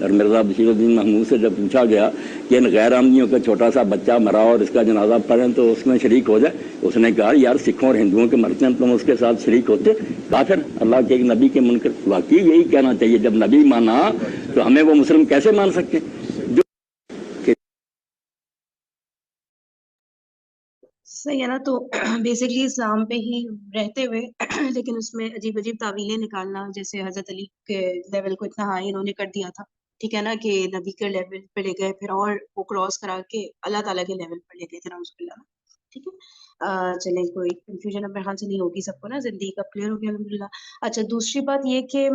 اور مرزا بشیر الدین محمود سے جب پوچھا گیا کہ ان غیر احمدیوں کا چھوٹا سا بچہ مرا اور اس کا جنازہ پڑھیں تو اس میں شریک ہو جائے, اس نے کہا یار سکھوں اور ہندوؤں کے مرتے ہیں تم اس کے ساتھ شریک ہوتے, کافر اللہ کے ایک نبی کے منکر. واقعی یہی کہنا چاہیے, جب نبی مانا تو ہمیں وہ مسلم کیسے مان سکتے جو صحیح ہے نا. تو بیسکلی اسلام پہ ہی رہتے ہوئے لیکن اس میں عجیب عجیب تعویلیں نکالنا, جیسے حضرت علی کے لیول کو اتنا ہائی انہوں نے کر دیا تھا, ٹھیک ہے نا, کہ نبی کے لیول پہ لے گئے, پھر اور وہ کراس کرا کے اللہ تعالیٰ کے لیول پر لے گئے تھے نعوذ باللہ. ٹھیک ہے, چلیں کوئی کنفیوژن اب میرے خیال سے نہیں ہوگی سب کو نا, زندگی کا کلیئر ہو گیا الحمدللہ. اچھا دوسری بات یہ کہ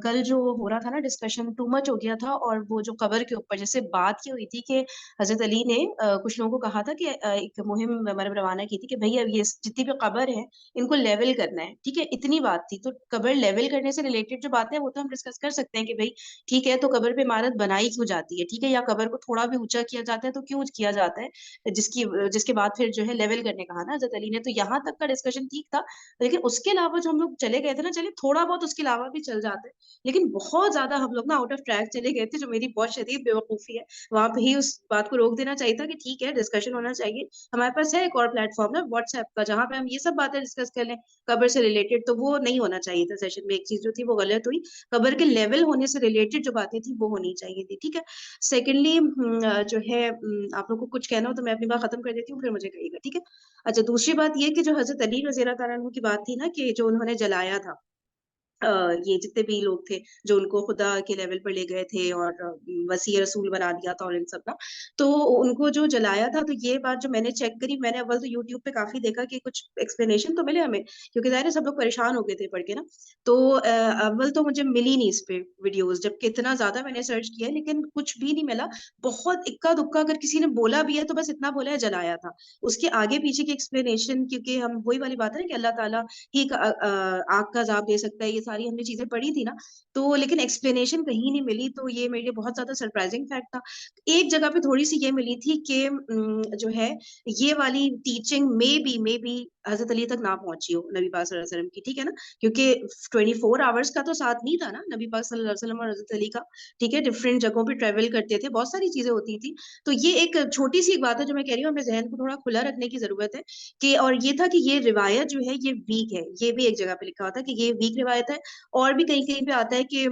کل جو ہو رہا تھا نا ڈسکشن ٹو مچ ہو گیا تھا, اور وہ جو قبر کے اوپر جیسے بات کی ہوئی تھی کہ حضرت علی نے کچھ لوگوں کو کہا تھا کہ ایک مہم مرب روانہ کی تھی کہ بھئی اب یہ جتنی بھی قبر ہے ان کو لیول کرنا ہے, ٹھیک ہے, اتنی بات تھی. تو قبر لیول کرنے سے ریلیٹڈ جو باتیں ہیں وہ تو ہم ڈسکس کر سکتے ہیں کہ بھئی ٹھیک ہے, تو قبر پہ عمارت بنائی کیوں جاتی ہے, ٹھیک ہے, یا قبر کو تھوڑا بھی اونچا کیا جاتا ہے تو کیوں کیا جاتا ہے, جس کے بعد پھر جو ہے لیول کرنے کہا نا حضرت علی نے. تو یہاں تک کا ڈسکشن ٹھیک تھا, لیکن اس کے علاوہ جو ہم لوگ چلے گئے تھے نا, چلے تھوڑا بہت اس کے علاوہ بھی چل جاتے, لیکن بہت زیادہ ہم لوگ نا آؤٹ آف ٹریک چلے گئے تھے, جو میری بہت شدید بے وقوفی ہے. وہاں پہ ہی اس بات کو روک دینا چاہیے تھا کہ ٹھیک ہے ڈسکشن ہونا چاہیے. ہمارے پاس ہے ایک اور پلیٹ فارم نا واٹس ایپ کا, جہاں پہ ہم یہ سب باتیں ڈسکس کر لیں قبر سے ریلیٹڈ, تو وہ نہیں ہونا چاہیے تھا سیشن میں. ایک چیز جو تھی وہ غلط ہوئی, قبر کے لیول ہونے سے ریلیٹڈ جو باتیں تھیں وہ ہونی چاہیے تھی. ٹھیک ہے, سیکنڈلی جو ہے آپ لوگ کو کچھ کہنا ہو تو میں اپنی بات ختم کر دیتی ہوں, پھر مجھے کہیے گا, ٹھیک ہے. اچھا دوسری بات یہ کہ جو حضرت علی رضی اللہ تعالیٰ عنہ کی بات تھی نا, کہ جو انہوں نے جلایا تھا, یہ جتنے بھی لوگ تھے جو ان کو خدا کے لیول پر لے گئے تھے اور وسیع رسول بنا دیا تھا اور ان سب کا, تو ان کو جو جلایا تھا, تو یہ بات جو میں نے چیک کری, میں نے اول تو یوٹیوب پہ کافی دیکھا کہ کچھ ایکسپلینیشن تو ملے ہمیں, کیونکہ ظاہر ہے سب لوگ پریشان ہو گئے تھے پڑھ کے نا. تو اول تو مجھے ملی نہیں اس پہ ویڈیوز, جبکہ اتنا زیادہ میں نے سرچ کیا لیکن کچھ بھی نہیں ملا. بہت اکا دکا اگر کسی نے بولا بھی ہے تو بس اتنا بولا ہے جلایا تھا. اس کے آگے پیچھے کی ایکسپلینیشن, کیونکہ ہم وہی والی بات ہے نا کہ اللہ تعالیٰ ہی آگ کا عذاب دے سکتا ہے, یہ ساری ہم نے چیزیں پڑھی تھی نا, تو لیکن ایکسپلینیشن کہیں نہیں ملی. تو یہ میرے لیے بہت زیادہ سرپرائزنگ فیکٹ تھا. ایک جگہ پہ تھوڑی سی یہ ملی تھی کہ جو ہے یہ والی ٹیچنگ میں بھی حضرت علی تک نہ پہنچی ہو, نبی پاک صلی اللہ علیہ وسلم کی, ٹھیک ہے نا, کیونکہ 24 آورس کا تو ساتھ نہیں تھا نا نبی پاک صلی اللہ علیہ وسلم اور حضرت علی کا, ٹھیک ہے, ڈفرینٹ جگہوں پہ ٹریول کرتے تھے, بہت ساری چیزیں ہوتی تھی. تو یہ ایک چھوٹی سی ایک بات ہے جو میں کہہ رہی ہوں, اپنے ذہن کو تھوڑا کھلا رکھنے کی ضرورت ہے. کہ اور یہ تھا کہ یہ روایت جو ہے یہ ویک ہے, یہ بھی ایک جگہ پہ لکھا ہوتا ہے کہ یہ ویک روایت ہے. اور بھی کہیں کہیں پہ آتا ہے کہ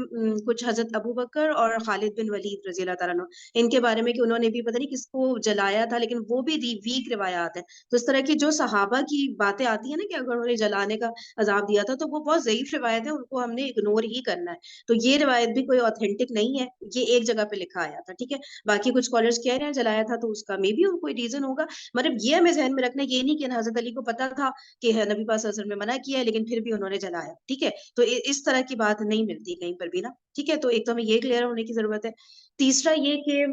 کچھ حضرت ابو بکر اور خالد بن ولید رضی اللہ تعالیٰ عنہ ان کے بارے میں کہ انہوں نے بھی پتہ نہیں کس کو جلایا تھا, لیکن وہ بھی ویک روایات ہیں. تو اس طرح کی جو صحابہ کی باتیں آتی ہیں نا کہ اگر انہوں نے جلانے کا عذاب دیا تھا, تو وہ بہت ضعیف روایت ہے, ان کو ہم نے اگنور ہی کرنا ہے. تو یہ روایت بھی کوئی اوتھینٹک نہیں ہے, یہ ایک جگہ پہ لکھا آیا تھا, ٹھیک ہے. باقی کچھ اسکالرس کہہ رہے ہیں جلایا تھا, تو اس کا میں بھی کوئی ریزن ہوگا. مطلب یہ ہمیں ذہن میں رکھنا, یہ نہیں کہ حضرت علی کو پتا تھا کہ نبی پاک صلی اللہ علیہ وسلم نے منع کیا ہے لیکن پھر بھی انہوں نے جلایا, ٹھیک ہے. تو اس طرح کی بات نہیں ملتی کہیں پر بھی نا, ٹھیک ہے. تو ایک تو ہمیں یہ کلیئر ہونے کی ضرورت ہے. تیسرا یہ کہ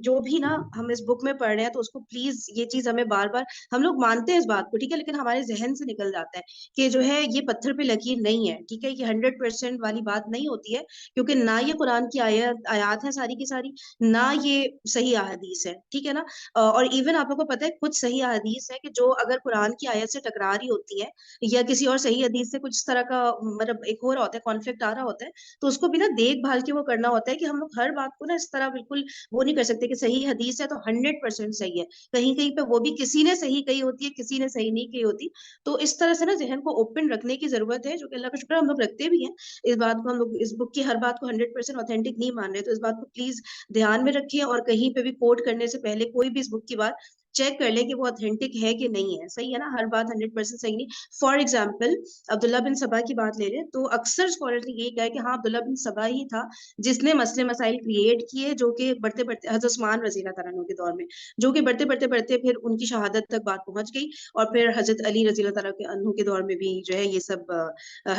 جو بھی نا ہم اس بک میں پڑھ رہے ہیں تو اس کو پلیز یہ چیز ہمیں بار بار, ہم لوگ مانتے ہیں اس بات کو, ٹھیک ہے, لیکن ہمارے ذہن سے نکل جاتا ہے کہ جو ہے یہ پتھر پہ لکیر نہیں ہے, ٹھیک ہے, یہ 100% والی بات نہیں ہوتی ہے, کیونکہ نہ یہ قرآن کی آیات ہیں ساری کی ساری, نہ یہ صحیح احادیث ہے, ٹھیک ہے نا. اور ایون آپ لوگوں کو پتہ ہے کچھ صحیح احادیث ہے کہ جو اگر قرآن کی آیت سے ٹکرا رہی ہوتی ہے یا کسی اور صحیح حدیث سے کچھ اس طرح کا مطلب ایک ہو رہا ہوتا ہے, کانفلکٹ آ رہا ہوتا ہے, تو اس کو بھی نا دیکھ بھال کے وہ کرنا ہوتا ہے. کہ ہم لوگ ہر بات کو نا اس طرح بالکل وہ نہیں کر سکتے کہ صحیح حدیث ہے تو 100% صحیح ہے, کہیں کہیں پہ وہ بھی کسی نے صحیح کہی ہوتی ہے, کسی نے صحیح نہیں کہی ہوتی. تو اس طرح سے نا ذہن کو اوپن رکھنے کی ضرورت ہے, جو کہ اللہ کا شکر ہم لوگ رکھتے بھی ہیں. اس بات کو ہم لوگ اس بک کی ہر بات کو 100% اوتھینٹک نہیں مان رہے, تو اس بات کو پلیز دھیان میں رکھیے, اور کہیں پہ بھی کوٹ کرنے سے پہلے کوئی بھی اس بک کی بات چیک کر لیں کہ وہ اوتھینٹک ہے کہ نہیں ہے, صحیح ہے نا. ہر بات 100% صحیح نہیں. فار ایگزامپل عبداللہ بن سبا کی بات لے لیں تو اکثر اسکالر نے یہی کہا ہے کہ ہاں عبداللہ بن سبا ہی تھا جس نے مسئلے مسائل کریٹ کیے, جو کہ بڑھتے بڑھتے حضرت عثمان رضی اللہ تعالیٰ عنہ کے دور میں, جو کہ بڑھتے پھر ان کی شہادت تک بات پہنچ گئی, اور پھر حضرت علی رضی اللہ تعالیٰ عنہ کے دور میں بھی جو ہے یہ سب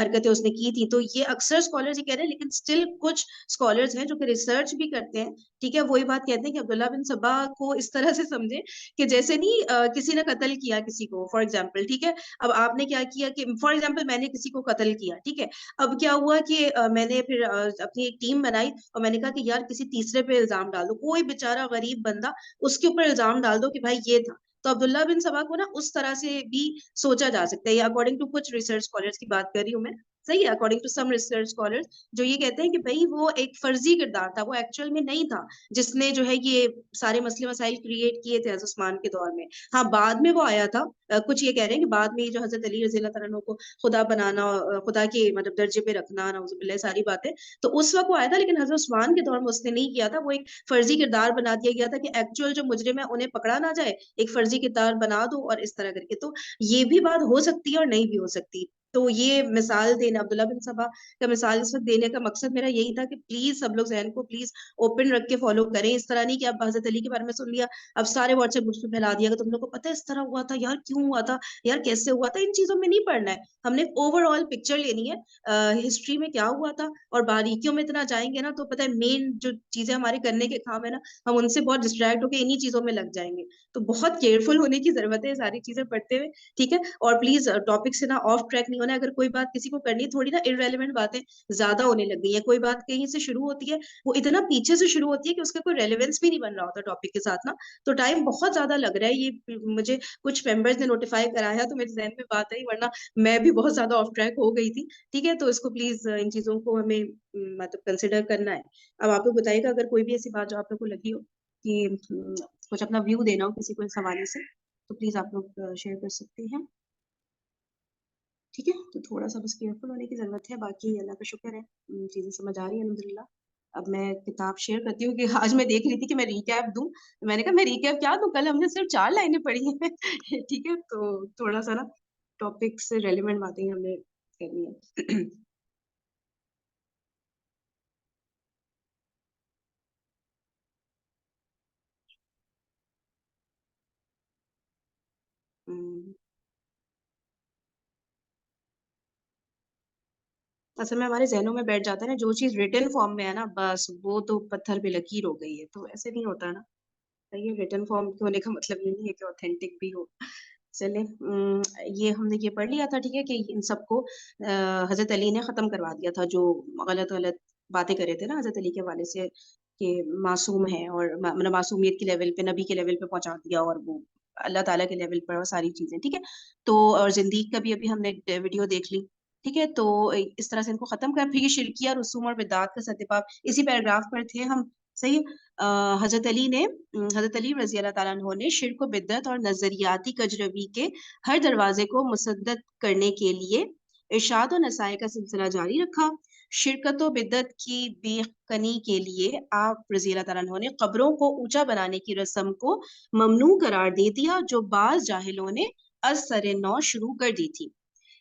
حرکتیں اس نے کی تھی. تو یہ اکثر اسکالرز یہ کہہ رہے ہیں, لیکن اسٹل کچھ اسکالرز ہیں جو کہ ریسرچ بھی کرتے ہیں, ٹھیک ہے, وہی بات کہتے ہیں کہ عبداللہ بن سبا کو اس طرح سے سمجھے کہ جیسے نہیں کسی نے قتل کیا کسی کو, فار ایگزامپل, ٹھیک ہے. اب آپ نے کیا کیا کہ فار ایگزامپل میں نے کسی کو قتل کیا, ٹھیک ہے. اب کیا ہوا کہ میں نے پھر اپنی ایک ٹیم بنائی اور میں نے کہا کہ یار کسی تیسرے پہ الزام ڈال دو, کوئی بےچارا غریب بندہ اس کے اوپر الزام ڈال دو کہ بھائی یہ تھا. تو عبداللہ بن سبا کو نا اس طرح سے بھی سوچا جا سکتا ہے, یا اکارڈنگ ٹو کچھ ریسرچ اسکالرس کی بات کر رہی ہوں میں. صحیح ہے, according to some research scholars جو یہ کہتے ہیں کہ بھائی وہ ایک فرضی کردار تھا, وہ ایکچوئل میں نہیں تھا جس نے جو ہے یہ سارے مسئلے مسائل کریٹ کیے تھے حضرت عثمان کے دور میں. ہاں بعد میں وہ آیا تھا, کچھ یہ کہہ رہے ہیں کہ بعد میں یہ جو حضرت علی رضی اللہ تعالیٰ عنہ کو خدا بنانا, خدا کے مطلب درجے پہ رکھنا, نعوذ باللہ, ساری باتیں تو اس وقت وہ آیا تھا, لیکن حضرت عثمان کے دور میں اس نے نہیں کیا تھا. وہ ایک فرضی کردار بنا دیا گیا تھا کہ ایکچوئل جو مجرم ہے انہیں پکڑا نہ جائے, ایک فرضی کردار بنا دو اور اس طرح کر کے. تو یہ بھی بات ہو سکتی ہے اور نہیں بھی ہو سکتی. تو یہ مثال دینا, عبداللہ بن سبا کا مثال اس وقت دینے کا مقصد میرا یہی تھا کہ پلیز سب لوگ ذہن کو پلیز اوپن رکھ کے فالو کریں. اس طرح نہیں کہ اب حضرت علی کے بارے میں سن لیا اب سارے واٹس ایپ گروپ میں پھیلا دیا کہ تم لوگ کو پتہ ہے اس طرح ہوا تھا, یار کیوں ہوا تھا, یار کیسے ہوا تھا. ان چیزوں میں نہیں پڑھنا ہے, ہم نے اوور آل پکچر لینی ہے, ہسٹری میں کیا ہوا تھا. اور باریکیوں میں اتنا جائیں گے نا تو پتہ ہے مین جو چیزیں ہمارے کرنے کے کام ہے نا, ہم ان سے بہت ڈسٹریکٹ ہو کے انہی چیزوں میں لگ جائیں گے. تو بہت کیئرفل ہونے کی ضرورت ہے ساری چیزیں پڑھتے ہوئے, ٹھیک ہے. اور پلیز ٹاپک سے نا آف ٹریک نہیں ہونا. اگر کوئی بات کسی کو کرنی, تھوڑی نا ارریلیونٹ باتیں زیادہ ہونے لگ گئی ہیں. کوئی بات کہیں سے شروع ہوتی ہے, وہ اتنا پیچھے سے شروع ہوتی ہے کہ اس کا کوئی ریلیونس بھی نہیں بن رہا ہوتا ٹاپک کے ساتھ نا. تو ٹائم بہت زیادہ لگ رہا ہے. یہ مجھے کچھ ممبرز نے نوٹیفائی کرایا تو میرے ذہن میں بات آئی, ورنہ میں بھی بہت زیادہ آف ٹریک ہو گئی تھی, ٹھیک ہے. تو اس کو پلیز ان چیزوں کو ہمیں مطلب کنسیڈر کرنا ہے. اب آپ لوگ بتائیے گا اگر کوئی بھی ایسی بات جو آپ لوگ کو لگی ہو کہ کچھ اپنا ویو دینا ہو کسی کو اس حوالے سے, تو پلیز آپ لوگ شیئر کر سکتے ہیں, ٹھیک ہے. تو تھوڑا سا بس کیئرفل ہونے کی ضرورت ہے, باقی اللہ کا شکر ہے چیزیں سمجھ آ رہی ہیں الحمد للہ. اب میں کتاب شیئر کرتی ہوں کہ آج میں دیکھ رہی تھی کہ میں ریکیپ دوں, میں نے کہا میں ریکیپ کیا دوں, کل ہم نے صرف 4 لائنیں پڑھی ہیں, ٹھیک ہے. تو تھوڑا سا نا ٹاپک سے ریلیونٹ باتیں ہم نے کرنی ہے. اصل میں ہمارے ذہنوں میں بیٹھ جاتا ہے نا, جو چیز ریٹن فارم میں ہے نا بس وہ تو پتھر پہ لکیر ہو گئی ہے. تو ایسے نہیں ہوتا نا, یہ ریٹن فارم ہونے کا مطلب یہ نہیں ہے کہ اوتھینٹک بھی ہو. چلے یہ ہم نے یہ پڑھ لیا تھا, ٹھیک ہے, کہ ان سب کو حضرت علی نے ختم کروا دیا تھا جو غلط غلط باتیں کرے تھے نا حضرت علی کے حوالے سے کہ معصوم ہے, اور مطلب معصومیت کے لیول پہ, نبی کے لیول پہ پہنچا دیا, اور وہ اللہ تعالیٰ کے لیول پر, اور ساری چیزیں, ٹھیک ہے. تو اور زندگی کا بھی ابھی ہم نے ویڈیو دیکھ لی, ٹھیک ہے. تو اس طرح سے ان کو ختم کر, پھر یہ شرکیہ رسوم اور بدعات کا ستباب, اسی پیراگراف پر تھے ہم, صحیح. حضرت علی رضی اللہ تعالیٰ عنہ نے شرک و بدعت اور نظریاتی کجروی کے ہر دروازے کو مسدد کرنے کے لیے ارشاد و نصیحت کا سلسلہ جاری رکھا. شرکت و بدعت کی بے کنی کے لیے آپ رضی اللہ تعالیٰ عنہ نے قبروں کو اونچا بنانے کی رسم کو ممنوع قرار دے دیا, جو بعض جاہلوں نے از سر نو شروع کر دی تھی.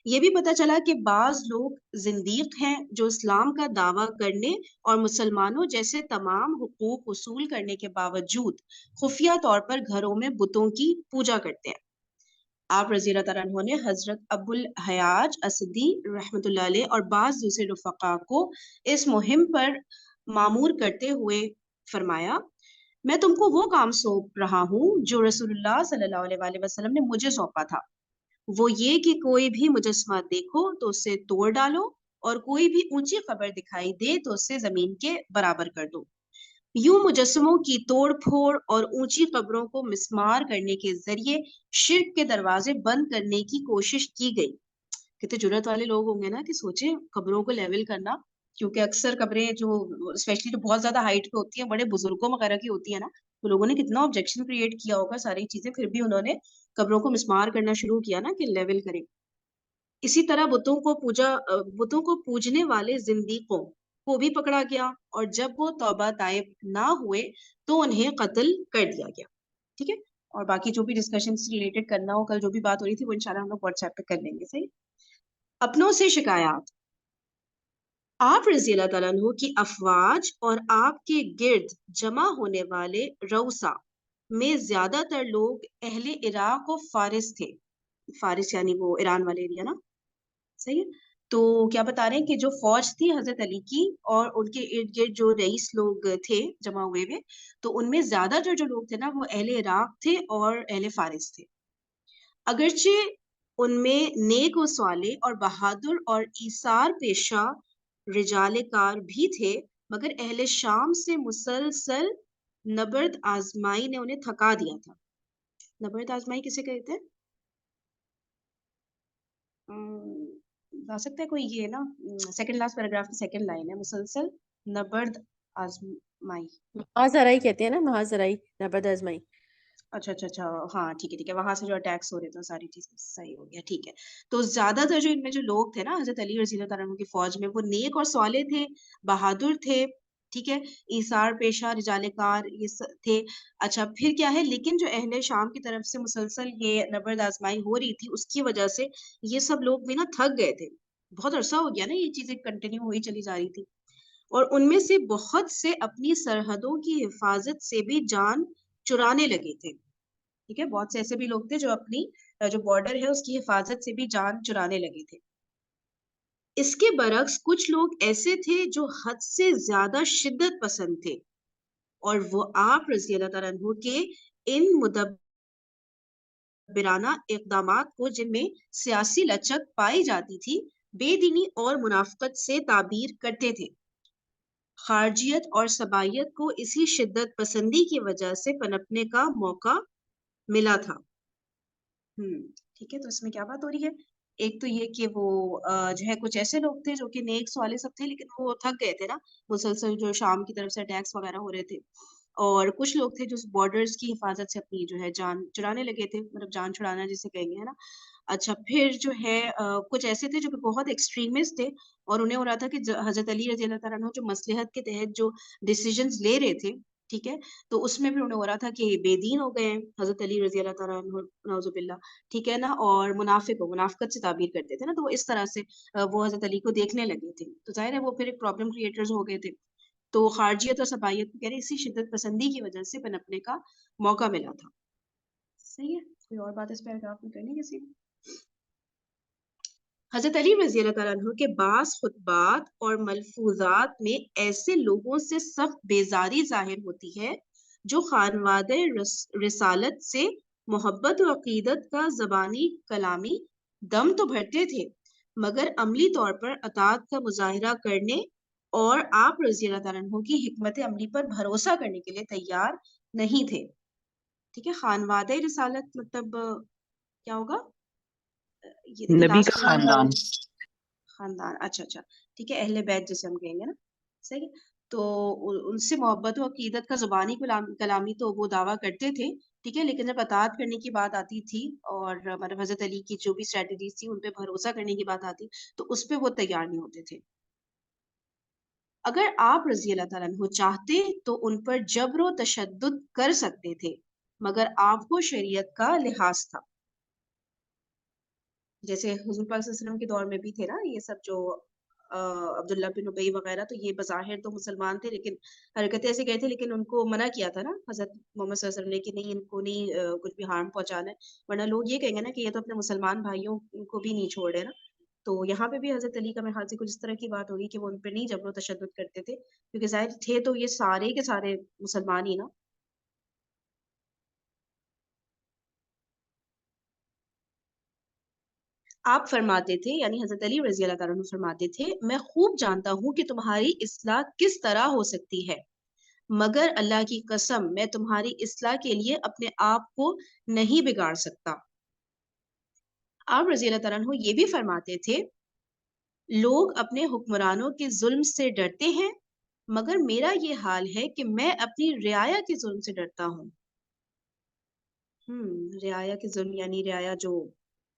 یہ بھی پتہ چلا کہ بعض لوگ زندیق ہیں جو اسلام کا دعویٰ کرنے اور مسلمانوں جیسے تمام حقوق وصول کرنے کے باوجود خفیہ طور پر گھروں میں بتوں کی پوجا کرتے ہیں. آپ رضی اللہ تعالیٰ عنہ نے حضرت ابو الحیاج اسدی رحمۃ اللہ علیہ اور بعض دوسرے رفقا کو اس مہم پر مامور کرتے ہوئے فرمایا, میں تم کو وہ کام سونپ رہا ہوں جو رسول اللہ صلی اللہ علیہ وآلہ وسلم نے مجھے سونپا تھا. وہ یہ کہ کوئی بھی مجسمہ دیکھو تو اسے توڑ ڈالو, اور کوئی بھی اونچی قبر دکھائی دے تو اسے زمین کے برابر کر دو. یوں مجسموں کی توڑ پھوڑ اور اونچی قبروں کو مسمار کرنے کے ذریعے شرک کے دروازے بند کرنے کی کوشش کی گئی. کتنے جرات والے لوگ ہوں گے نا کہ سوچیں قبروں کو لیول کرنا, کیونکہ اکثر قبریں جو اسپیشلی جو بہت زیادہ ہائٹ پہ ہوتی ہیں, بڑے بزرگوں وغیرہ کی ہوتی ہے نا, تو لوگوں نے کتنا آبجیکشن کریٹ کیا ہوگا ساری چیزیں, پھر بھی انہوں نے قبروں کو مسمار کرنا شروع کیا نا کہ لیول کریں. اسی طرح بتوں کو پوجنے والے زندیقوں کو بھی پکڑا گیا, اور جب وہ توبہ طائب نہ ہوئے تو انہیں قتل کر دیا گیا, ٹھیک ہے. اور باقی جو بھی ڈسکشن سے ریلیٹڈ کرنا ہو, کل جو بھی بات ہو رہی تھی وہ انشاءاللہ ہم لوگ واٹس ایپ پہ کر لیں گے, صحیح. اپنوں سے شکایات. آپ رضی اللہ تعالیٰ عنہ کی افواج اور آپ کے گرد جمع ہونے والے روسا میں زیادہ تر لوگ اہل عراق و فارس تھے. فارس یعنی وہ ایران والے ایریا نا, صحیح ہے. تو کیا بتا رہے ہیں کہ جو فوج تھی حضرت علی کی اور ان کے ارد گرد جو رئیس لوگ تھے جمع ہوئے ہوئے, تو ان میں زیادہ تر جو لوگ تھے نا وہ اہل عراق تھے اور اہل فارس تھے. اگرچہ ان میں نیک و صالح اور بہادر اور ایثار پیشہ رجال کار بھی تھے, مگر اہل شام سے مسلسل نبرد آزمائی نے انہیں تھکا دیا تھا. نبرد آزمائی کسے کہتے ہیں؟ بتا سکتا ہے کوئی یہ نا سیکنڈ لاسٹ پیراگراف کی سیکنڈ لائن ہے, مسلسل نبرد آزمائی. محاذرائی کہتے ہیں نا, محاذرائی نبرد آزمائی. اچھا اچھا اچھا, ہاں ٹھیک ہے ٹھیک ہے, وہاں سے جو اٹیکس ہو رہے تھے ساری چیزیں صحیح ہو گیا, ٹھیک ہے. تو زیادہ تر جو ان میں جو لوگ تھے نا حضرت علی رضی اللہ تعالیٰ عنہ کی فوج میں, وہ نیک اور صالح تھے, بہادر تھے, ٹھیک ہے, ایثار پیشہ, رجال کار یہ تھے. اچھا پھر کیا ہے, لیکن جو اہل شام کی طرف سے مسلسل یہ نبرد آزمائی ہو رہی تھی, اس کی وجہ سے یہ سب لوگ بھی نا تھک گئے تھے. بہت عرصہ ہو گیا نا یہ چیزیں کنٹینیو ہوئی چلی جا رہی تھی, اور ان میں سے بہت سے اپنی سرحدوں کی حفاظت سے بھی جان چرانے لگے تھے. ٹھیک ہے, بہت سے ایسے بھی لوگ تھے جو اپنی جو بارڈر ہے اس کی حفاظت سے بھی جان چرانے لگے تھے. اس کے برعکس کچھ لوگ ایسے تھے جو حد سے زیادہ شدت پسند تھے, اور وہ آپ رضی اللہ تعالیٰ عنہ کے ان مدبرانہ اقدامات کو, جن میں سیاسی لچک پائی جاتی تھی, بے دینی اور منافقت سے تعبیر کرتے تھے. خارجیت اور صبائیت کو اسی شدت پسندی کی وجہ سے پنپنے کا موقع ملا تھا. ٹھیک ہے, تو اس میں کیا بات ہو رہی ہے, ایک تو یہ کہ وہ جو ہے کچھ ایسے لوگ تھے جو کہ نیک صالح سب تھے, لیکن وہ تھک گئے تھے نا مسلسل جو شام کی طرف سے اٹیکس وغیرہ ہو رہے تھے, اور کچھ لوگ تھے جو بارڈرز کی حفاظت سے اپنی جو ہے جان چرانے لگے تھے, مطلب جان چھڑانا جسے کہیں گے, ہے نا. اچھا پھر جو ہے کچھ ایسے تھے جو کہ بہت ایکسٹریمسٹ تھے, اور انہیں ہو رہا تھا کہ حضرت علی رضی اللہ تعالیٰ عنہ جو مصلحت کے تحت جو ڈیسیجنز لے رہے تھے, ٹھیک ہے, تو اس میں بھی انہیں ہو رہا تھا کہ بے دین ہو گئے ہیں حضرت علی رضی اللہ تعالیٰ عنہ, نعوذ باللہ, ٹھیک ہے نا, اور منافق ہو, منافقت سے تعبیر کرتے تھے نا, تو وہ اس طرح سے وہ حضرت علی کو دیکھنے لگے تھے, تو ظاہر ہے وہ پھر ایک پرابلم کریٹرز ہو گئے تھے. تو خارجیت اور صبائیت کو کہہ رہے اسی شدت پسندی کی وجہ سے پنپنے کا موقع ملا تھا. صحیح ہے, کوئی اور بات اس پیراگراف میں کرنی کسی. حضرت علی رضی اللہ تعالیٰ عنہ کے بعض خطبات اور ملفوظات میں ایسے لوگوں سے سخت بیزاری ظاہر ہوتی ہے جو خانوادہ رسالت سے محبت و عقیدت کا زبانی کلامی دم تو بھرتے تھے, مگر عملی طور پر اطاعت کا مظاہرہ کرنے اور آپ رضی اللہ تعالیٰ عنہ کی حکمت عملی پر بھروسہ کرنے کے لیے تیار نہیں تھے. ٹھیک ہے, خانوادہ رسالت مطلب کیا ہوگا, یہ دیکھیں نبی لاسٹ کا خاندان. خاندان, اچھا اچھا ٹھیک ہے, اہل بیت جسے ہم کہیں گے نا, صحیح ہے. تو ان سے محبت و عقیدت کا زبانی کلامی تو وہ دعویٰ کرتے تھے, ٹھیک ہے, لیکن جب اطاعت کرنے کی بات آتی تھی اور مطلب حضرت علی کی جو بھی اسٹریٹجیز تھی ان پہ بھروسہ کرنے کی بات آتی, تو اس پہ وہ تیار نہیں ہوتے تھے. اگر آپ رضی اللہ تعالیٰ عنہ چاہتے تو ان پر جبر و تشدد کر سکتے تھے, مگر آپ کو شریعت کا لحاظ تھا. جیسے حضور پاک صلی اللہ علیہ وسلم کے دور میں بھی تھے نا یہ سب جو عبداللہ بن ابی وغیرہ, تو یہ بظاہر تو مسلمان تھے لیکن حرکتیں ایسے گئے تھے, لیکن ان کو منع کیا تھا نا حضرت محمد صلی اللہ علیہ وسلم نے کہ نہیں ان کو نہیں کچھ بھی ہارم پہنچانا ہے, ورنہ لوگ یہ کہیں گے نا کہ یہ تو اپنے مسلمان بھائیوں کو بھی نہیں چھوڑ رہے نا. تو یہاں پہ بھی حضرت علی کا میرے خیال سے کچھ اس طرح کی بات ہوگی کہ وہ ان پہ نہیں جبر و تشدد کرتے تھے, کیونکہ ظاہر تھے تو یہ سارے کے سارے مسلمان ہی نا. آپ فرماتے تھے, یعنی حضرت علی رضی اللہ تعالیٰ عنہ فرماتے تھے, میں خوب جانتا ہوں کہ تمہاری اصلاح کس طرح ہو سکتی ہے, مگر اللہ کی قسم میں تمہاری اصلاح کے لیے اپنے آپ کو نہیں بگاڑ سکتا. آپ رضی اللہ تعالیٰ عنہ یہ بھی فرماتے تھے, لوگ اپنے حکمرانوں کے ظلم سے ڈرتے ہیں, مگر میرا یہ حال ہے کہ میں اپنی رعایا کے ظلم سے ڈرتا ہوں. رعایا کے ظلم یعنی رعایا جو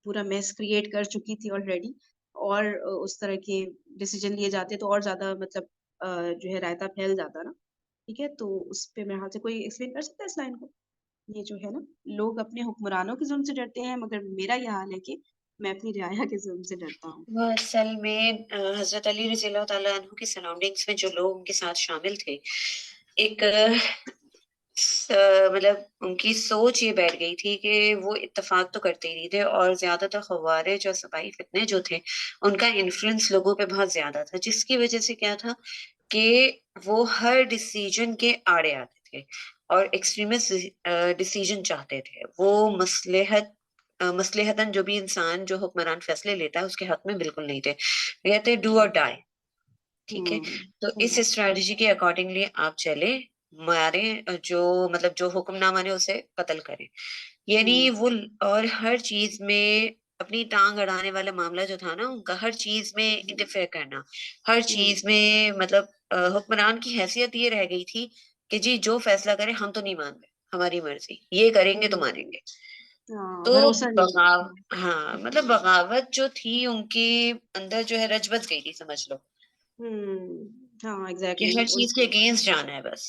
پورا میس کریٹ کر چکی تھی آلریڈی, اور اس طرح کے ڈیسیجن لیے جاتے تو اور زیادہ مطلب جو ہے رائتا پھیل جاتا نا. ٹھیک ہے, تو اس پہ میرے خیال سے کوئی ایکسپلین کر سکتا ہے اس لائن کو, یہ جو ہے نا لوگ اپنے حکمرانوں کے ظلم سے ڈرتے ہیں, مگر میرا یہ حال ہے کہ میں اپنی رعایا کے ظلم سے ڈرتا ہوں. وہ اصل میں حضرت علی رضی اللہ تعالیٰ عنہ کی سراؤنڈنگس میں جو لوگ ان کے ساتھ شامل تھے, ایک مطلب ان کی سوچ یہ بیٹھ گئی تھی کہ وہ اتفاق تو کرتے ہی نہیں تھے, اور زیادہ تر خوارج اور صبائی فتنے جو تھے ان کا انفلوئنس لوگوں پہ بہت زیادہ تھا, جس کی وجہ سے کیا تھا کہ وہ ہر ڈیسیجن کے آڑے آتے تھے اور ایکسٹریمسٹ ڈیسیجن چاہتے تھے. وہ مصلحتاً جو بھی انسان جو حکمران فیصلے لیتا ہے اس کے حق میں بالکل نہیں تھے, کہتے ڈو اور ڈائی. ٹھیک ہے, تو اس اسٹریٹجی کے اکارڈنگلی آپ چلے, مارے جو مطلب جو حکم نہ مانے اسے قتل کریں, یعنی وہ اور ہر چیز میں اپنی ٹانگ اڑانے والا معاملہ جو تھا نا ان کا، ہر چیز میں انٹرفیئر کرنا، ہر چیز میں مطلب حکمران کی حیثیت یہ رہ گئی تھی کہ جی جو فیصلہ کرے ہم تو نہیں مانتے، ہماری مرضی، یہ کریں گے تو مانیں گے. تو بھروسہ نہیں. ہاں مطلب بغاوت جو تھی ان کے اندر جو ہے رچ بس گئی تھی، سمجھ لو ہاں کہ ایگزیکٹلی. ہر چیز کے اگینسٹ جانا ہے بس.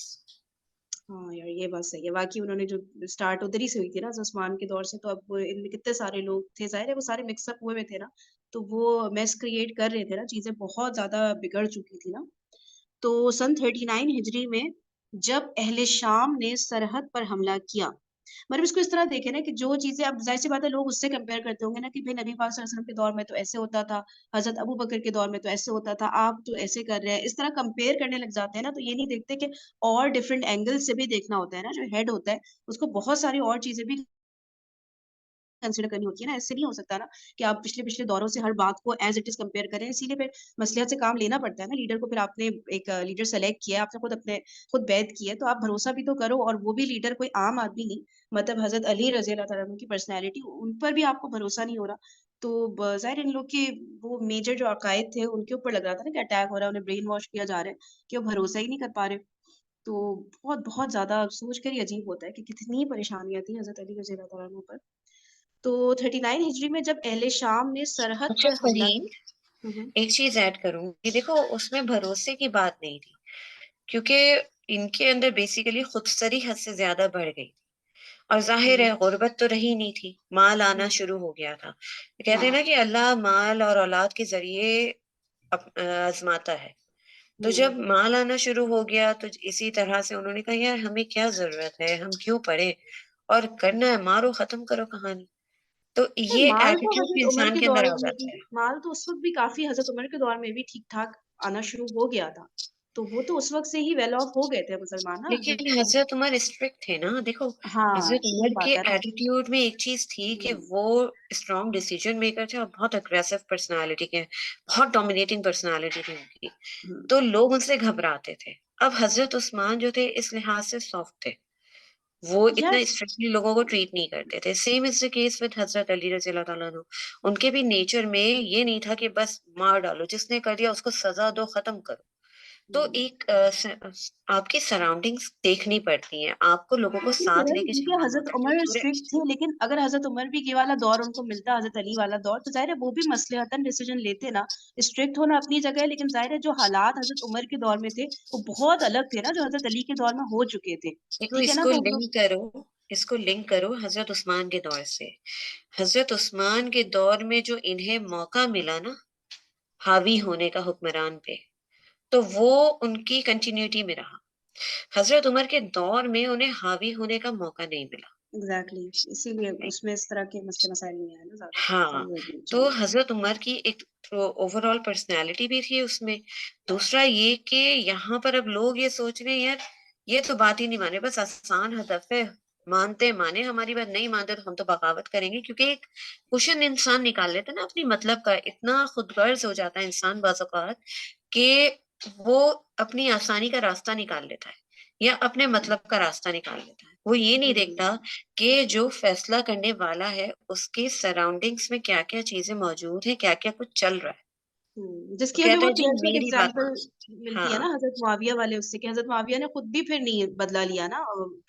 ہاں یار یہ بات صحیح ہے. واقعی انہوں نے جو اسٹارٹ ادھر ہی سے ہوئی تھی نا عثمان کے دور سے، تو اب ان میں کتنے سارے لوگ تھے، ظاہر ہے وہ سارے مکس اپ ہوئے تھے نا، تو وہ میس کریٹ کر رہے تھے نا، چیزیں بہت زیادہ بگڑ چکی تھی نا. تو سن 39 ہجری میں جب اہل شام نے سرحد پر حملہ کیا، مطلب اس کو اس طرح دیکھیں نا کہ جو چیزیں اب ظاہر سی بات ہے لوگ اس سے کمپیئر کرتے ہوں گے نا کہ بھائی نبی پاک صلی اللہ علیہ وسلم کے دور میں تو ایسے ہوتا تھا، حضرت ابو بکر کے دور میں تو ایسے ہوتا تھا، آپ تو ایسے کر رہے ہیں، اس طرح کمپیئر کرنے لگ جاتے ہیں نا. تو یہ نہیں دیکھتے کہ اور ڈفرینٹ اینگل سے بھی دیکھنا ہوتا ہے نا. جو ہیڈ ہوتا ہے اس کو بہت ساری اور چیزیں بھی کنسیڈر کرنی ہوتی ہے نا. ایسے نہیں ہو سکتا نا کہ آپ پچھلے دوروں سے ہر بات کو ایز اٹ از کمپیئر کریں. اسی لیے پھر مصلحت سے کام لینا پڑتا ہے نا لیڈر کو. پھر آپ نے ایک لیڈر سلیکٹ کیا، آپ نے خود بیعت کی ہے، تو آپ بھروسہ بھی تو کرو. اور وہ بھی لیڈر کوئی عام آدمی نہیں، مطلب حضرت علی رضی اللہ تعالیٰ عنہ کی پرسنالٹی، ان پر بھی آپ کو بھروسہ نہیں ہو رہا. تو ظاہر ان لوگ کے وہ میجر جو عقائد تھے ان کے اوپر لگ رہا تھا نا کہ اٹیک ہو رہا ہے، انہیں برین واش کیا جا رہا ہے کہ وہ بھروسہ ہی نہیں کر پا رہے. تو بہت بہت زیادہ سوچ کر ہی عجیب ہوتا ہے کہ کتنی پریشانیاں تھیں حضرت علی رضی اللہ تعالیٰ عنہ پر. تو 39 ہجری میں جب اہل شام نے سرحد اچھا پر حملہ فہیم، کیا. ایک چیز ایڈ کروں کہ دیکھو اس میں بھروسے کی بات نہیں تھی، کیونکہ ان کے اندر بیسیکلی خود سری حد سے زیادہ بڑھ گئی تھی، اور ظاہر ہے غربت تو رہی نہیں تھی، مال آنا شروع ہو گیا تھا. کہتے ہیں نا کہ اللہ مال اور اولاد کے ذریعے آزماتا ہے. تو جب مال آنا شروع ہو گیا تو اسی طرح سے انہوں نے کہا یار ہمیں کیا ضرورت ہے، ہم کیوں پڑھے، اور کرنا ہے مارو، ختم کرو کہانی. تو یہ مال تو ایٹیٹیوڈ بھی حضرت عمر انسان کے کے دور اندر آ میں بھی، جاتا ہے. مال تو اس وقت بھی کافی حضرت عمر کے دور میں بھی ٹھیک ٹھاک آنا شروع ہو گیا تھا. تو وہ تو اس وقت سے ہی ویل آف ہو گئے تھے مسلمان نا لیکن حضرت عمر اسٹرکٹ تھے نا. دیکھو ہاں حضرت یہ عمر کے بات ہے نا. ایٹیٹیوڈ میں ایک چیز تھی کہ وہ اسٹرانگ ڈیسیجن میکر تھے اور بہت اگریسو پرسنالٹی کے، بہت ڈومینیٹنگ پرسنالٹی تھی ان کی. تو لوگ ان سے گھبراتے تھے. اب حضرت عثمان جو تھے اس لحاظ سے سافٹ تھے، وہ اتنا یار اسٹرکٹلی لوگوں کو ٹریٹ نہیں کرتے تھے. Same is the case with حضرت علی رضی اللہ تعالیٰ عنہ. ان کے بھی نیچر میں یہ نہیں تھا کہ بس مار ڈالو، جس نے کر دیا اس کو سزا دو، ختم کرو. تو ایک آپ کی سراؤنڈنگس دیکھنی پڑتی ہیں، آپ کو لوگوں کو ساتھ لے کے چلنا حضرت ہوتا ہے عمر کیونکہ اسٹرکٹ تھے، لیکن اگر حضرت عمر بھی یہ والا دور ان کو ملتا، حضرت علی والا دور، تو ظاہر ہے وہ بھی مصلحتاً ڈیسیجن لیتے نا. اسٹرکٹ ہونا اپنی جگہ ہے، لیکن ظاہر ہے جو حالات حضرت عمر کے دور میں تھے وہ بہت الگ تھے نا جو حضرت علی کے دور میں ہو چکے تھے. دیکھو ٹھیک ہے اس نا. کو تو لنک کرو، اس کو لنک کرو حضرت عثمان کے دور سے. حضرت عثمان کے دور میں جو انہیں موقع ملا نا حاوی ہونے کا حکمران پہ، تو وہ ان کی کنٹینیوٹی میں رہا. حضرت عمر کے دور میں انہیں حاوی ہونے کا موقع نہیں ملا. ایگزیکٹلی اسی لیے اس میں اس طرح کے مسئلے مسائل نہیں آئے نا زیادہ. ہاں صحیح ہوگی تو چلو. حضرت عمر کی ایک اوور آل پرسنالٹی بھی تھی اس میں. دوسرا یہ کہ یہاں پر اب لوگ یہ سوچ رہے ہیں یار یہ تو بات ہی نہیں مانے، بس آسان ہدف ہے، مانتے مانے، ہماری بات نہیں مانتے تو ہم تو بغاوت کریں گے. کیونکہ ایک کوشن انسان نکال لیتا ہے نا اپنی مطلب کا، اتنا خود غرض ہو جاتا ہے انسان بعض اوقات کہ وہ اپنی آسانی کا راستہ نکال لیتا ہے یا اپنے مطلب کا راستہ نکال لیتا ہے. وہ یہ نہیں دیکھتا کہ جو فیصلہ کرنے والا ہے اس کے سراؤنڈنگس میں کیا کیا چیزیں موجود ہیں، کیا کیا کچھ چل رہا ہے. جس وہ کی ہمیں کہتا ہے بہت جی کلیئر کٹ میری بات ایگزامپل مانو. ملتی ہے ہاں نا حضرت معاویہ والے اس سے، کہ حضرت معاویہ نے خود بھی پھر نہیں بدلا لیا نا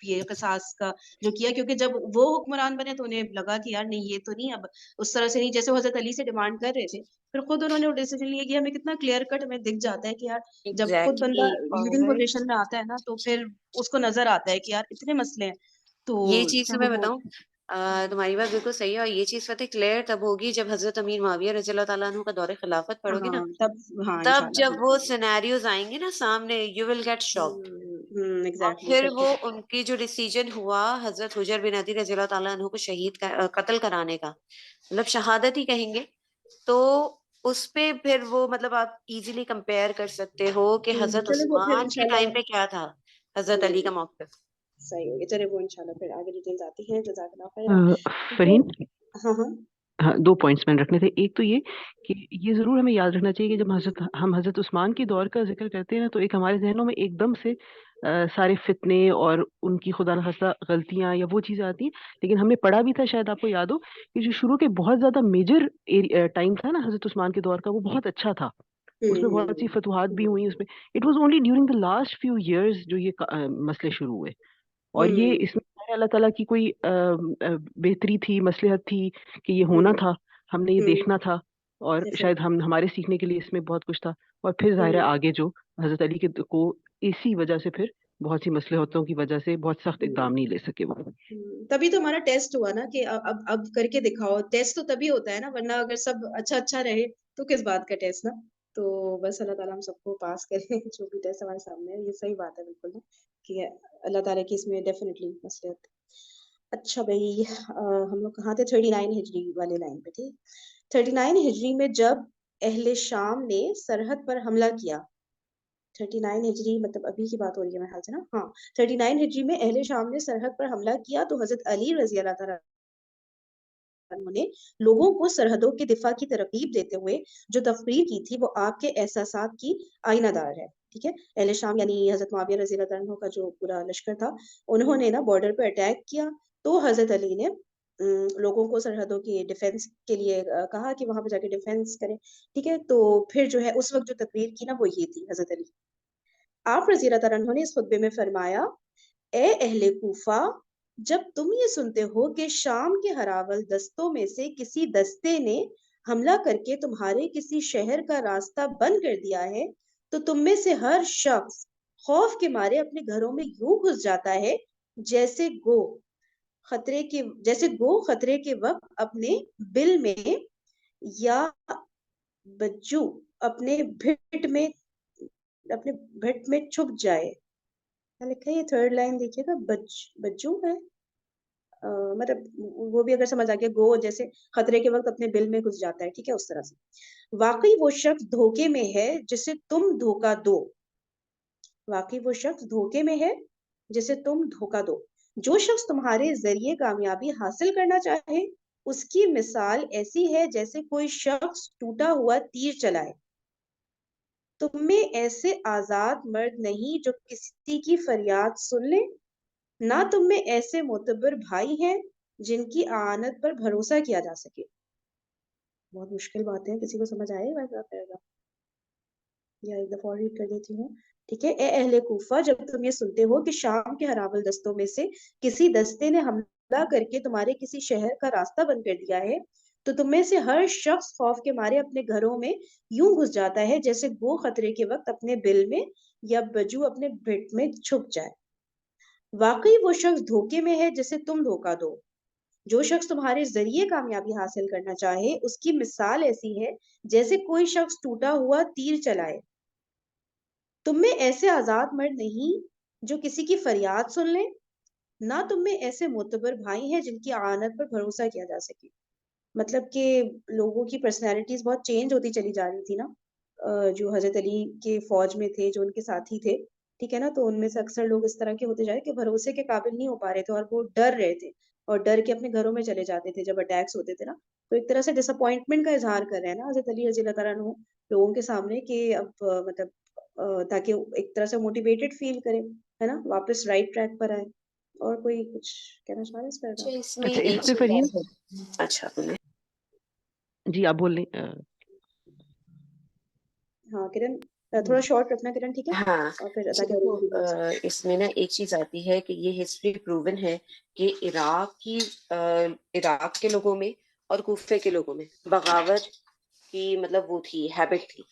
یہ قصاص کا جو کیا، کیونکہ جب وہ حکمران بنے تو انہیں لگا کہ یار نہیں یہ تو نہیں، اب اس طرح سے نہیں جیسے وہ حضرت علی سے ڈیمانڈ کر رہے تھے. پھر خود انہوں نے ڈیسیجن لیا کہ ہمیں کتنا کلیئر کٹ ہمیں دکھ جاتا ہے کہ یار جب خود بندہ ایگزیکٹلی. لیڈنگ اور پوزیشن میں آتا ہے نا تو پھر اس کو نظر آتا ہے کہ یار اتنے مسئلے ہیں. تو یہ چیز تو چلو میں وہ بتاؤں، تمہاری بات بالکل صحیح ہے. اور یہ چیز فتح کلیئر تب ہوگی جب حضرت امیر معاویہ رضی اللہ تعالیٰ عنہ کا دور خلافت پڑھو گے نا، ہاں تب، ہاں تب انشاءاللہ جب وہ بالکل. سینیریوز آئیں گے نا سامنے، یو ول گیٹ شاکڈ. اور ایگزیکٹلی پھر پھر وہ تو ان کی جو ڈیسیجن ہوا حضرت حجر بن عدی رضی اللہ تعالیٰ عنہ کو قتل کرانے کا، مطلب شہادت ہی کہیں گے، تو اس پہ پھر وہ مطلب آپ ایزیلی کمپیئر کر سکتے ہو کہ حضرت چلے وہ پھر عثمان کے انشاءاللہ. ٹائم پہ کیا تھا، حضرت علی کا موقف. صحیح ہوگی. چلے وہ انشاءاللہ پھر آگے ڈیٹیلز آتی ہیں. جزاک اللہ خیر. فرین، ہاں ہاں ہاں 2 پوائنٹس میں رکھنے تھے. ایک تو یہ کہ یہ ضرور ہمیں یاد رکھنا چاہیے کہ جب ہم حضرت عثمان کے دور کا ذکر کرتے ہیں نا، تو ایک ہمارے ذہنوں میں ایک دم سے سارے فتنے اور ان کی خدا نخواستہ غلطیاں یا وہ چیزیں آتی ہیں. لیکن ہم نے پڑھا بھی تھا، شاید آپ کو یاد ہو، کہ جو شروع کے بہت زیادہ میجر ٹائم تھا نا حضرت عثمان کے دور کا، وہ بہت اچھا تھا. اس میں بہت سی فتوحات بھی ہوئی. اس میں it was only during the last few years جو یہ مسئلے شروع ہوئے. اور یہ اس میں اللہ تعالیٰ کی کوئی بہتری تھی، مصلحت تھی کہ یہ ہونا تھا، ہم نے یہ دیکھنا تھا. اور شاید ہمارے سیکھنے کے لیے اس میں بہت کچھ تھا. اور پھر ظاہر ہے آگے جو حضرت علی کو اسی وجہ سے پھر بہت سی مصلحتوں کی وجہ سے بہت سخت اقدام نہیں لے سکے وہ. تبھی تو ہمارا ٹیسٹ ہوا نا کہ اب کر کے دکھاؤ. ٹیسٹ تو تبھی ہوتا ہے نا، ورنہ اگر سب اچھا رہے تو کس بات کا ٹیسٹ نا. تو بس اللہ تعالیٰ ہم سب کو پاس کرے جو بھی ٹیسٹ ہمارے سامنے ہے. یہ صحیح بات ہے بالکل نا، کہ اللہ تعالیٰ کی اس میں ڈیفینیٹلی مصلحت. اچھا بھائی، ہم لوگ کہاں تھے؟ 39 ہجری والے لائن پہ تھے. 39 ہجری میں جب اہل شام نے سرحد پر حملہ کیا. 39 ہجری مطلب ابھی کی بات ہو رہی ہے میرے خیال سے نا. ہاں 39 ہجری میں اہل شام نے سرحد پر حملہ کیا تو حضرت علی رضی اللہ تعالیٰ عنہ نے لوگوں کو سرحدوں کے دفاع کی ترغیب دیتے ہوئے جو تقریر کی تھی وہ آپ کے احساسات کی آئینہ دار ہے. ٹھیک ہے، اہل شام یعنی حضرت معاویہ رضی اللہ عنہ کا جو پورا لشکر تھا، انہوں نے نا بارڈر پہ اٹیک کیا. تو حضرت علی نے لوگوں کو سرحدوں کی ڈیفینس کے لیے کہا کہ وہاں پہ جا کے ڈیفینس کریں. ٹھیک ہے، تو پھر جو ہے اس وقت جو تقریر کی نا وہ یہ تھی حضرت علی. آپ رضی اللہ تعالیٰ عنہ نے اس خطبے میں فرمایا، اے اہل کوفہ، جب تم یہ سنتے ہو کہ شام کے ہراول دستوں میں سے کسی دستے نے حملہ کر کے تمہارے کسی شہر کا راستہ بند کر دیا ہے تو تم میں سے ہر شخص خوف کے مارے اپنے گھروں میں یوں گھس جاتا ہے جیسے گو خطرے کے وقت اپنے بل میں یا بجو اپنے بھٹ میں چھپ جائے. لکھا ہے یہ 3rd لائن دیکھیے گا، بجو ہے، مطلب وہ بھی اگر سمجھ آ گیا، گو جیسے خطرے کے وقت اپنے بل میں گھس جاتا ہے. ٹھیک ہے، اس طرح سے. واقعی وہ شخص دھوکے میں ہے جسے تم دھوکا دو. واقعی وہ شخص دھوکے میں ہے جسے تم دھوکا دو. جو شخص تمہارے ذریعے کامیابی حاصل کرنا چاہے اس کی مثال ایسی ہے جیسے کوئی شخص ٹوٹا ہوا تیر چلائے. تم میں ایسے آزاد مرد نہیں جو کسی کی فریاد سن لے، نہ تم میں ایسے معتبر بھائی ہیں جن کی اعانت پر بھروسہ کیا جا سکے. بہت مشکل باتیں، کسی کو سمجھ آئے گا یا ایک دفعہ ریڈ کر دیتی ہوں. ٹھیک ہے، اے اہل کوفہ، جب تم یہ سنتے ہو کہ شام کے ہراول دستوں میں سے کسی دستے نے حملہ کر کے تمہارے کسی شہر کا راستہ بند کر دیا ہے تو تم میں سے ہر شخص خوف کے مارے اپنے گھروں میں یوں گھس جاتا ہے جیسے گو خطرے کے وقت اپنے بل میں یا بجو اپنے بھٹ میں چھپ جائے. واقعی وہ شخص دھوکے میں ہے جسے تم دھوکا دو. جو شخص تمہارے ذریعے کامیابی حاصل کرنا چاہے اس کی مثال ایسی ہے جیسے کوئی شخص ٹوٹا ہوا تیر چلائے. تم میں ایسے آزاد مرد نہیں جو کسی کی فریاد سن لیں، نہ تم میں ایسے معتبر بھائی ہیں جن کی اعانت پر بھروسہ کیا جا سکے. مطلب کہ لوگوں کی پرسنالٹیز بہت چینج ہوتی چلی جا رہی تھی نا، جو حضرت علی کے فوج میں تھے، جو ان کے ساتھی تھے. ٹھیک ہے نا، تو ان میں سے اکثر لوگ اس طرح کے ہوتے جا رہے کہ بھروسے کے قابل نہیں ہو پا رہے تھے اور وہ ڈر رہے تھے اور ڈر کے اپنے گھروں میں چلے جاتے تھے جب اٹیکس ہوتے تھے نا. تو ایک طرح سے ڈس اپوائنٹمنٹ کا اظہار کر رہے ہیں نا حضرت علی رضی اللہ تعالیٰ عنہ لوگوں کے سامنے کہ اب مطلب تاکہ ایک طرح سے موٹیویٹڈ فیل کرے، ہے نا، واپس رائٹ ٹریک پر آئے. اور کوئی کچھ کہنا چاہ رہے اس پر؟ اس میں اچھا، ایک اس پہ چیز فریم اور ہے. اچھا جی آپ بول لیں. ہاں کرن، تھوڑا شارٹ رکھنا کرن، ٹھیک ہے، ہاں اور پھر اچھا دیکھو، اس میں نا ایک چیز آتی ہے کہ یہ ہسٹری پروون ہے کہ عراق کے لوگوں میں اور کوفے کے لوگوں میں بغاوت کی مطلب وہ تھی، ہیبٹ تھی.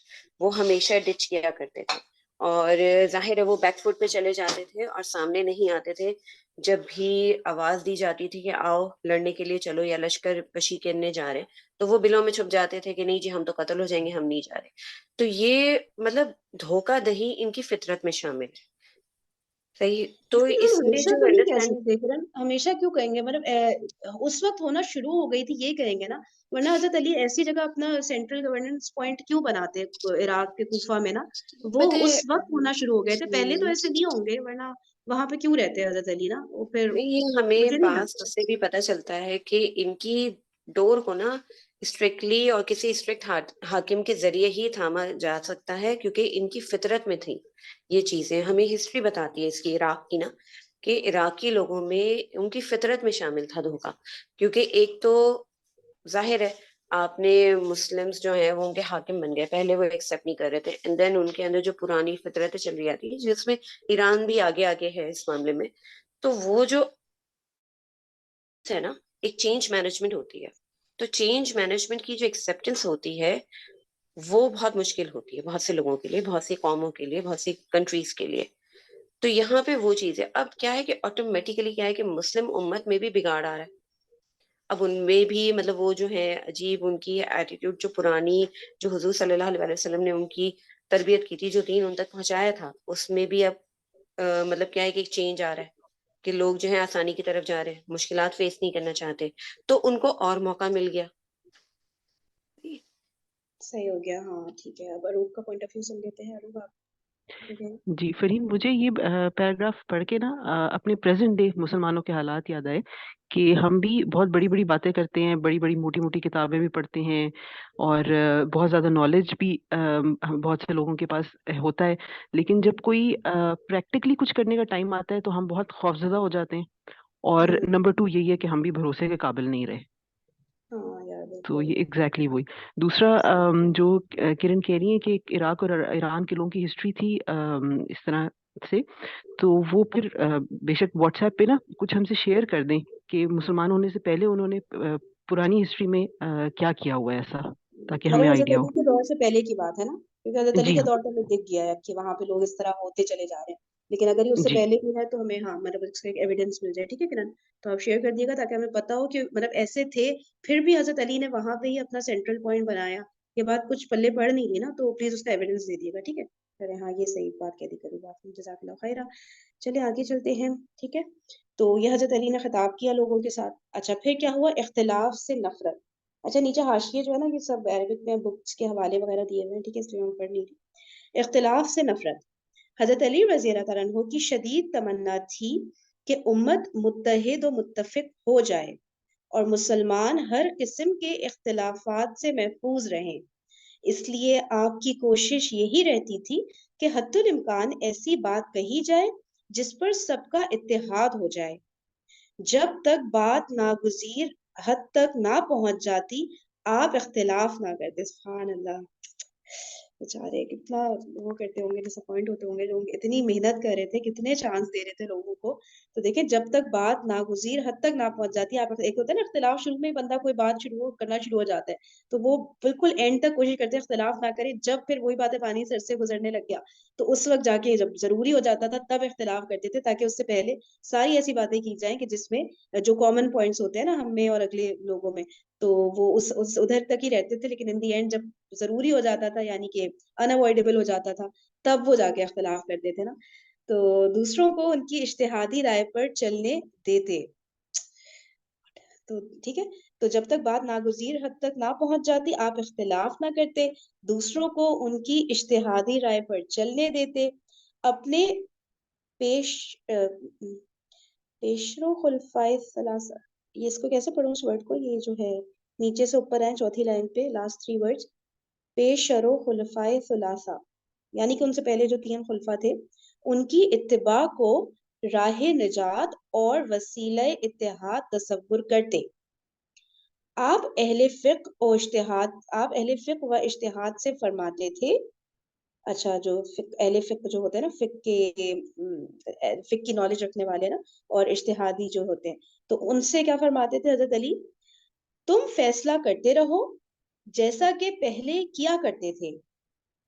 وہ ہمیشہ ڈچ کیا کرتے تھے اور ظاہر ہے وہ بیک فٹ پہ چلے جاتے تھے اور سامنے نہیں آتے تھے. جب بھی آواز دی جاتی تھی کہ آؤ لڑنے کے لیے چلو یا لشکر کشی کرنے جا رہے تو وہ بلوں میں چھپ جاتے تھے کہ نہیں جی ہم تو قتل ہو جائیں گے، ہم نہیں جا رہے. تو یہ مطلب دھوکہ دہی ان کی فطرت میں شامل ہے. صحیح، تو اس میں ہمیشہ جو تو نہیں کہہ انڈرسٹینڈ، سکتے کرن، ہمیشہ کیوں کہیں گے؟ مطلب اس وقت ہونا شروع ہو گئی تھی یہ کہیں گے نا، ورنہ حضرت علی ایسی جگہ اپنا سینٹرل گورننس پوائنٹ کیوں بناتے عراق کے کوفہ میں نا؟ وہ پتہ اس وقت ہونا شروع ہو گئے تھے، پہلے تو ہے ایسے نہیں ہوں گے، ورنہ وہاں پہ کیوں رہتے حضرت علی نا؟ وہ پھر یہ ہمیں مجھے نہیں بات لگتا. سے بھی پتہ چلتا ہے کہ ان کی ڈور کو نا اسٹرکٹلی اور کسی اسٹرکٹ حاکم کے ذریعے ہی تھاما جا سکتا ہے، کیونکہ ان کی فطرت میں تھی یہ چیزیں. ہمیں ہسٹری بتاتی ہے اس کی، عراق کی نا، کہ عراقی لوگوں میں ان کی فطرت میں شامل تھا دھوکا. کیونکہ ایک تو ظاہر ہے آپ نے مسلمز جو ہیں وہ ان کے حاکم بن گئے، پہلے وہ ایکسیپٹ نہیں کر رہے تھے، اینڈ دین ان کے اندر جو پرانی فطرتیں چل رہی آتی ہے، جس میں ایران بھی آگے آگے ہے اس معاملے میں. تو وہ جو ہے نا، ایک چینج مینجمنٹ ہوتی ہے. تو چینج مینجمنٹ کی جو ایکسیپٹنس ہوتی ہے وہ بہت مشکل ہوتی ہے بہت سے لوگوں کے لیے، بہت سی قوموں کے لیے، بہت سی کنٹریز کے لیے. تو یہاں پہ وہ چیز ہے. اب کیا ہے کہ آٹومیٹیکلی کیا ہے کہ مسلم امت میں بھی بگاڑ آ رہا ہے. اب ان میں بھی مطلب وہ جو ہے عجیب ان کی ایٹیٹیوڈ، جو پرانی جو حضور صلی اللہ علیہ وسلم نے ان کی تربیت کی تھی، جو دین ان تک پہنچایا تھا، اس میں بھی اب مطلب کیا ہے کہ ایک چینج آ رہا ہے کہ لوگ جو ہے آسانی کی طرف جا رہے ہیں، مشکلات فیس نہیں کرنا چاہتے، تو ان کو اور موقع مل گیا. صحیح ہو گیا. ہاں ٹھیک ہے، اب اروب کا پوائنٹ آف ویو سن لیتے ہیں. اروب آپ جی فریم، مجھے یہ پیراگراف پڑھ کے نا اپنے پریزنٹ ڈے مسلمانوں کے حالات یاد آئے کہ ہم بھی بہت بڑی بڑی باتیں کرتے ہیں، بڑی بڑی موٹی موٹی کتابیں بھی پڑھتے ہیں، اور بہت زیادہ نالج بھی بہت سے لوگوں کے پاس ہوتا ہے، لیکن جب کوئی پریکٹیکلی کچھ کرنے کا ٹائم آتا ہے تو ہم بہت خوفزدہ ہو جاتے ہیں. اور نمبر 2 یہی ہے کہ ہم بھی بھروسے کے قابل نہیں رہے. ہاں یار تو بالکل. یہ ایگزیکٹلی وہی. دوسرا جو کرن کہہ رہی ہے کہ عراق اور ایران کے لوگوں کی ہسٹری تھی اس طرح سے، تو وہ پھر بے شک واٹس ایپ پہ نا کچھ ہم سے شیئر کر دیں کہ مسلمان ہونے سے پہلے انہوں نے پرانی ہسٹری میں کیا کیا ہوا ہے ایسا، تاکہ ہمیں مطلب حضرت آئیڈیا ہو. علی کے دور سے پہلے کی بات ہے نا، کیونکہ حضرت علی جی کے دور تک ہمیں دکھ گیا ہے کہ وہاں پہ لوگ اس طرح ہوتے چلے جا رہے ہیں، لیکن اگر یہ اس سے جی پہلے کی ہے تو ہمیں ہاں مطلب اس کا ایک ایویڈنس مل جائے. ٹھیک ہے کرن، تو آپ شیئر کر دیے گا تاکہ ہمیں پتا ہو کہ مطلب ایسے تھے، پھر بھی حضرت علی نے وہاں پہ ہی اپنا سینٹرل پوائنٹ بنایا. یہ بات کچھ پلے پڑ نہیں رہی نا، تو پلیز اس کا ایویڈنس دے دیے گا. ٹھیک ہے ارے ہاں یہ صحیح بات کہہ دی کرو بات. جزاک اللہ خیرہ. چلے آگے چلتے ہیں. ٹھیک ہے، تو یہ حضرت علی نے خطاب کیا لوگوں کے ساتھ. اچھا پھر کیا ہوا؟ اختلاف سے نفرت. اچھا نیچے حاشیے جو ہے نا یہ سب عربک میں بکس کے حوالے وغیرہ دیے ہوئے ہیں، ٹھیک ہے، اس لیے میں پڑھ نہیں رہی. اختلاف سے نفرت. حضرت علی رضی اللہ تعالیٰ عنہ کی شدید تمنا تھی کہ امت متحد و متفق ہو جائے اور مسلمان ہر قسم کے اختلافات سے محفوظ رہیں. اس لیے آپ کی کوشش یہی رہتی تھی کہ حتی الامکان ایسی بات کہی جائے جس پر سب کا اتحاد ہو جائے. جب تک بات ناگزیر حد تک نہ پہنچ جاتی آپ اختلاف نہ کرتے. سبحان اللہ، بیچارے کتنا وہ کرتے ہوں گے، ڈس اپوائنٹ ہوتے ہوں گے، لوگ اتنی محنت کر رہے تھے، کتنے چانس دے رہے تھے لوگوں کو. تو دیکھیں جب تک بات ناگزیر حد تک نہ پہنچ جاتی، آپ ایک ہوتا ہے نا اختلاف، شروع میں بندہ کوئی بات کرنا شروع ہو جاتا ہے تو وہ بالکل اینڈ تک کوشش کرتے ہیں اختلاف نہ کرے. جب پھر وہی باتیں پانی سر سے گزرنے لگ گیا تو اس وقت جا کے جب ضروری ہو جاتا تھا تب اختلاف کرتے تھے، تاکہ اس سے پہلے ساری ایسی باتیں کی جائیں کہ جس میں جو کامن پوائنٹس ہوتے ہیں نا ہم میں اور اگلے لوگوں میں، تو وہ اس ادھر تک ہی رہتے تھے. لیکن ان دی اینڈ جب ضروری ہو جاتا تھا، یعنی کہ انوائڈیبل ہو جاتا تھا، تب وہ جا کے اختلاف کرتے تھے نا. تو دوسروں کو ان کی اجتہادی رائے پر چلنے دیتے. تو ٹھیک ہے، تو جب تک بات ناگزیر حد تک نہ پہنچ جاتی آپ اختلاف نہ کرتے، دوسروں کو ان کی اجتہادی رائے پر چلنے دیتے، اپنے پیشرو خلفائے ثلاثہ. یہ اس کو کیسے پڑھوں اس ورڈ کو؟ یہ جو ہے نیچے سے اوپر آئے چوتھی لائن پہ لاسٹ 3 ورڈز، پیشرو خلفائے ثلاثہ، یعنی کہ ان سے پہلے جو 3 خلفاء تھے ان کی اتباع کو راہ نجات اور وسیلہ اتحاد تصور کرتے. آپ اہل فقہ و اجتہاد سے فرماتے تھے. اچھا جو اہل فقہ جو ہوتے ہیں نا، فقہ کی نالج رکھنے والے نا، اور اجتہادی جو ہوتے ہیں، تو ان سے کیا فرماتے تھے حضرت علی؟ تم فیصلہ کرتے رہو جیسا کہ پہلے کیا کرتے تھے،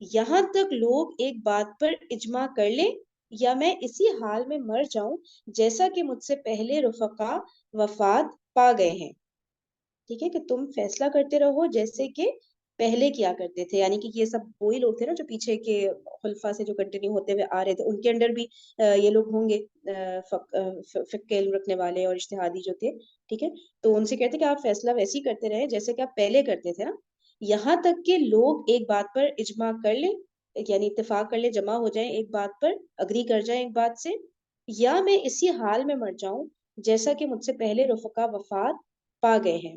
یہاں تک لوگ ایک بات پر اجماع کر لیں یا میں اسی حال میں مر جاؤں جیسا کہ مجھ سے پہلے رفقا وفات پا گئے ہیں. ٹھیک ہے کہ تم فیصلہ کرتے رہو جیسے کہ پہلے کیا کرتے تھے، یعنی کہ یہ سب وہی لوگ تھے نا جو پیچھے کے خلفاء سے جو کنٹینیو ہوتے ہوئے آ رہے تھے، ان کے اندر بھی یہ لوگ ہوں گے فقہ کے علم رکھنے والے اور اجتہادی جو تھے. ٹھیک ہے، تو ان سے کہتے کہ آپ فیصلہ ویسے ہی کرتے رہے جیسے کہ آپ پہلے کرتے تھے نا، یہاں تک کہ لوگ ایک بات پر اجماع کر لیں، یعنی اتفاق کر لیں، جمع ہو جائیں ایک بات پر، اگری کر جائیں ایک بات سے، یا میں اسی حال میں مر جاؤں جیسا کہ مجھ سے پہلے رفقا وفات پا گئے ہیں.